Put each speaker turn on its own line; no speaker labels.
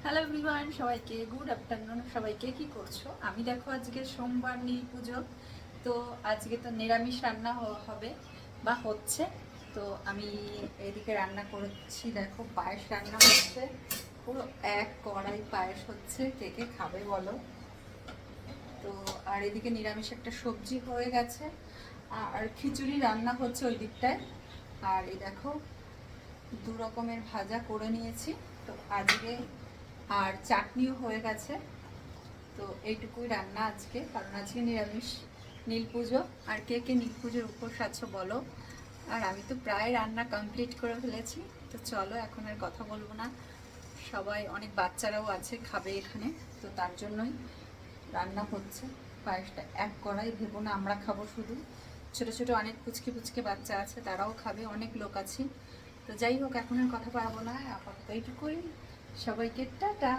Hello everyone, সবাইকে good afternoon. সবাইকে কি করছো? আমি দেখো আজকে সোমবার নীল পুজো, তো আজকে তো নিরামিষ রান্না হবে বা হচ্ছে। তো আমি এদিকে রান্না করছি, দেখো পায়েস রান্না হচ্ছে, পুরো এক কড়াই পায়েস হচ্ছে। কে কে খাবে বলো? তো আর এদিকে নিরামিষ একটা সবজি হয়ে গেছে, আর খিচুড়ি রান্না হচ্ছে ওই দিকটায়। আর এই দেখো দু রকমের ভাজা করে নিয়েছি তো আজকে, আর চাটনিও হয়ে গেছে। তো এইটুকুই রান্না আজকে, কারণ আজকে নিরামিষ নীল পুজো। আর কে কে নীল পুজোর উপোস আছো বলো? আর আমি তো প্রায় রান্না কমপ্লিট করে ফেলেছি। তো চলো এখন আর কথা বলবো না, সবাই অনেক বাচ্চারাও আছে খাবে এখানে, তো তার জন্যই রান্না হচ্ছে। পায়েসটা এক কড়াই ভেবো না আমরা খাবো শুধু, ছোট ছোট অনেক পুচকে পুচকে বাচ্চা আছে, তারাও খাবে, অনেক লোক আছে। তো যাই হোক, এখন আর কথা পারবো না, আপাতত এইটুকুই। সবাইকে টাটা।